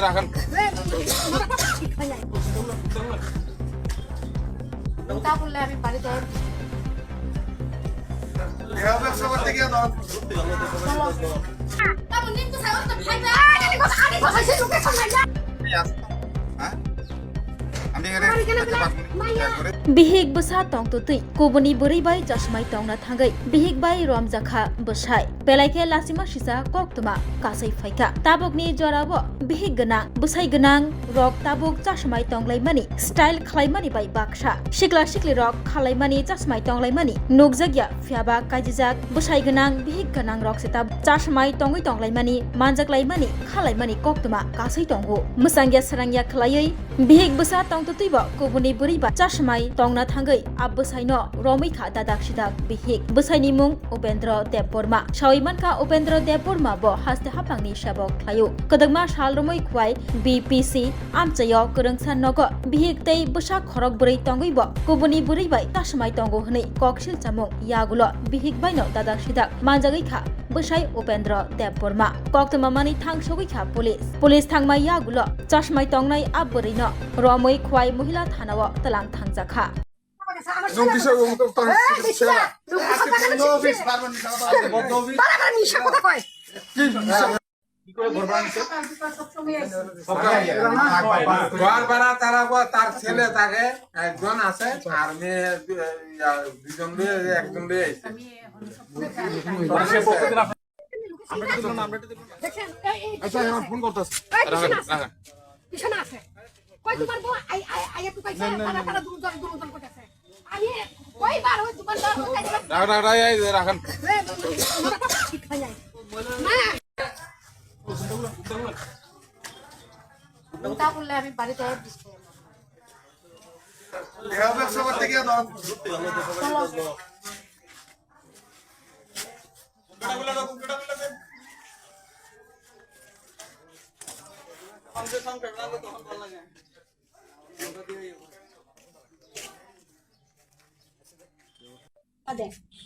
রাখেন তা বললে আমি বাড়িতে Bihik Bwsa tong tutui kubuni Bwrwi bai Chasmai tongna thangai Bihik bai Romkha Bwsai pelaike lasima sisa koktuma kasai phaika tabokni jorabo Bihik ganang Bwsai ganang rok tabok Chasmai tonglaimani style khlaimani bai baksa sikla sikli rok khalaimani Chasmai tonglaimani nukjagya phiaba kaijijak Bwsai ganang Bihik ganang rok setab Chasmai tongui tonglaimani manjaklaimani khalaimani koktuma kasai tongo musangya sarangya khlaioi Bihik Bwsa tong tutui bo kubuni Bwrwi bai Chasmai tongna thangai Bwsai no Romkha dadak sidak Bihik Bwsai ni mung Upendra Debborma Sawimanka Upendra Debborma bo haste hapangni sabok khlaio kodagma salromoi khwai BPC amchayo kurungsan nogo Bihik tei Bwsa khorok Bwrwi tongui bo kubuni Bwrwi bai Chasmai tongo hnei koksil chamung yagulo Bihik bai no dadak sidak manjagai kha Bwsai Upendra Debborma koktuma mani thangsogoi kha police thangmai yagulo Chasmai tongnai Bwrwi no Romoi khwai mohila thanao talang thangjakha বারা তারা তার ছেলে থাকে একজন আছে আর মেয়ে দুজন একজন আচ্ছা আমার ফোন করতেছে কই তোমার বউ আইয়া টুকাইছে তারা তারা দুজন করতেছে আমি কয়বার ওই তোমার রাখেন ঠিক হয়ে যায় না তা বললে আমি বাড়িতে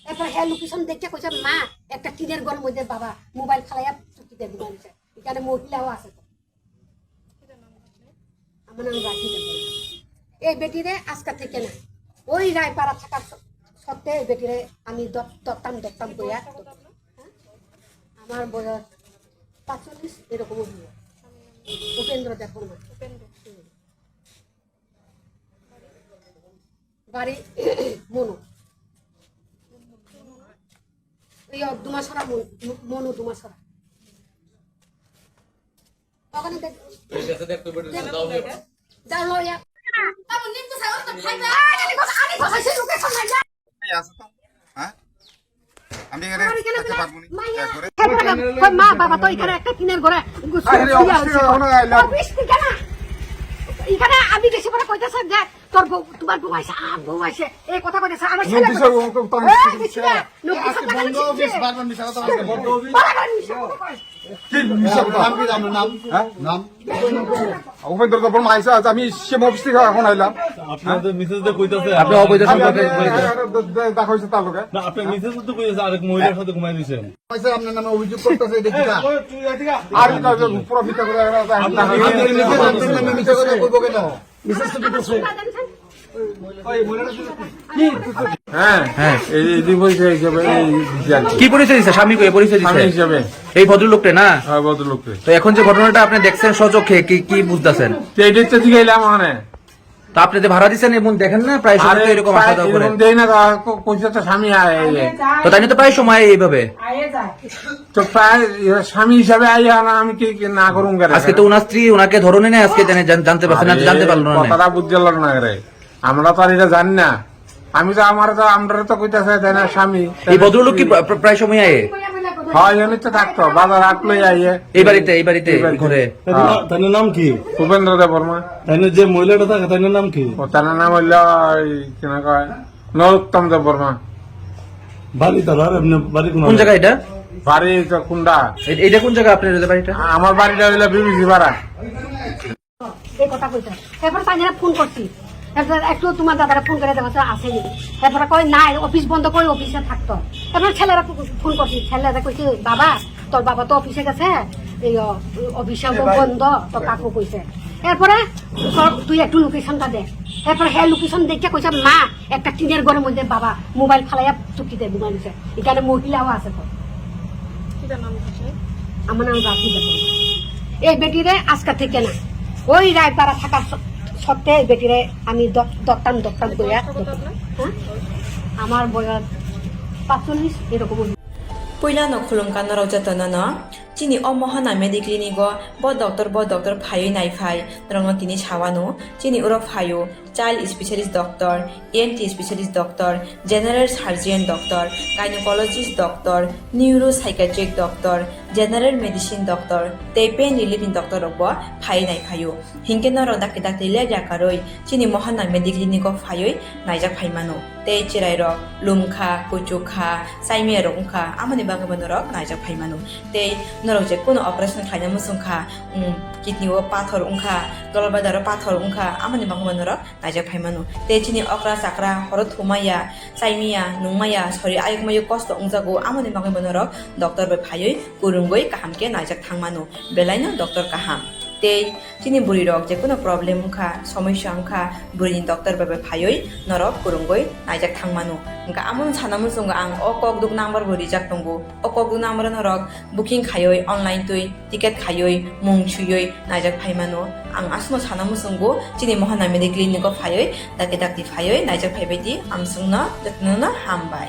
এরপর হ্যাঁ লোকেশন দেখে কইছে মা একটা টিনের ঘর মধ্যে বাবা মোবাইল খালাইয়া চুক্তিতে দিয়েছে এখানে মহিলাও আছে তো আমার নাম রাখি এই বেটিরে আজকা থেকে না ওই রায়পাড়া থাকার সত্ত্বে এই বেটিরে আমি দত্তাম কইয়া আমার বয়স 45 এরকম উপেন্দ্র দেববর্মা বাড়ি মনু এই দুমাসরা মনু দুমাসরা ওখানে দেখ দাও লয়া তাও নিম তো সাও তো খাইবা আরে ভাষাছে লোকেশন নাই যা আছে তো হ্যাঁ আমি এখানে থাকতে পারবো না কই মা বাবা তো এখানে একটা টিনের ঘরে এখানে আমি বেশি করে কইতাছ যে তোর বউ তোমার বউ আইছে বউ আইছে এই কথা কইতাছ আমার ছেলে উপেন্দ্র দেববর্মা আইসা আমি সেম অফিস থেকে এখন আইলাম আপনাদের মিসেস দে কইতাছে আপনি অবৈধ সম্পর্কে দেখা হইছে তার লগে না আপনি মিসেস তো কইতাছে আরেক মহিলার সাথে ঘুমাই দিয়েছেন কইছে আপনার নামে অভিযোগ করতেছে দেখিটা আর কি পুরো মিথ্যা করে মিথ্যা কথা কইবো কেন মিসেস তো কইতাছে কি পরিচয় দিচ্ছে স্বামী পরিচয় দিচ্ছে এই ভদ্রলোকটা না ভদ্রলোককে তো এখন যে ঘটনাটা আপনি দেখছেন সচক্ষে কি বুঝতেছেন তো আপনি যে ভাড়া দিচ্ছেন এবং দেখেন না প্রায় সময় এরকম আসা যাওয়া করে স্বামী তো তাই তো প্রায় সময় এইভাবে তো প্রায় স্বামী হিসাবে আইয়া আমি কি না করুন আজকে তো ওনার স্ত্রী ওনাকে ধরনে নেই আজকে জানতে পারছেন না জানতে পারলো না তারা বুঝতে পারল না রে আমরা তো আর এটা জানি না আমি তো আমরা তো কইতাছে তাই না স্বামী এই ভদ্রলোক কি প্রায় সময় আয়ে হয় এমনি তো থাকতো বাজার হাটলই আইয়ে এই বাড়িতে ঘরে তার নাম কি উপেন্দ্র দেববর্মা তাই যে মহিলাটা থাকে তার নাম কি তার নাম হইল কিনা কয় নরোত্তম দেববর্মা বাড়ি তার বাড়ি কোন জায়গা এটা বাড়ি তো কুন্ডা এটা কোন জায়গা আপনার বাড়িটা আমার বাড়িটা হইল বিবিসি পাড়া এই কথা কইতা এরপর তাইরা ফোন করছি একটু তোমার দাদারা ফোন করে দেওয়া আসেনি তারপরে কয় না অফিস বন্ধ করে অফিসে থাকতো তারপর ছেলেরা ফোন করছি ছেলেরা কইছে বাবা তোর বাবা তো অফিসে গেছে এই অভিশাপ বন্ধ তো কাকু কইছে এরপরে তুই একটু লোকেশনটা দে এরপরে হ্যাঁ লোকেশন দেখে কইছে মা একটা টিনের ঘরের মধ্যে বাবা মোবাইল ফালাইয়া চুক্তিতে ঘুমাই দিছে এখানে মহিলাও আছে তো আমার নাম রাখি দেখো এই বেটিরে আজকে থেকে না ওই রায়পাড়া থাকার সত্ত্বে এই বেটিরে আমি দত্তাম কইয়া আমার বয়স 45 এরকম Puyla no khulumkan no rauja tono no chini o mohana mediclini go bo doctor phayo nai phai rong tini chawano chini uro phayo child specialist doctor ENT specialist doctor general surgeon doctor gynecologist doctor neuropsychiatric doctor general medicine doctor te pain relieving doctor robo phai nai phayo hingke no ro dak le jakaroi chini mohana mediclini go phayo naijak phaimano te chirai ro lumkha kuchukha saime romkha amani bangabano ro naijak phaimano te norok je kono operation khaina musungkha kidney o pathor ungkha dolbadar pathor ungkha amani bangabano ro naijak phaimano te chini okra sakra horo thumaya saimia nungmaya sori ayukmayo kosto ungjago amani bangabano ro doctor be phayoi kurungoi kahamke naijak thangmano belaino doctor kaham te chini buri rok je kono problem ungkha সমস্যা ungkha buri doctor be phayoi norok kurungoi naijak thangmano ungka amon sanamu sunga ang o kokduk number buri jak tongo o kokduk number norok booking khayoi online tui ticket khayoi mung chuyoi naijak phaimano ang asno sanamu sungo chini mohana medical clinic phayoi dakti phayoi naijak phaibaidi amsungna datnuna hambai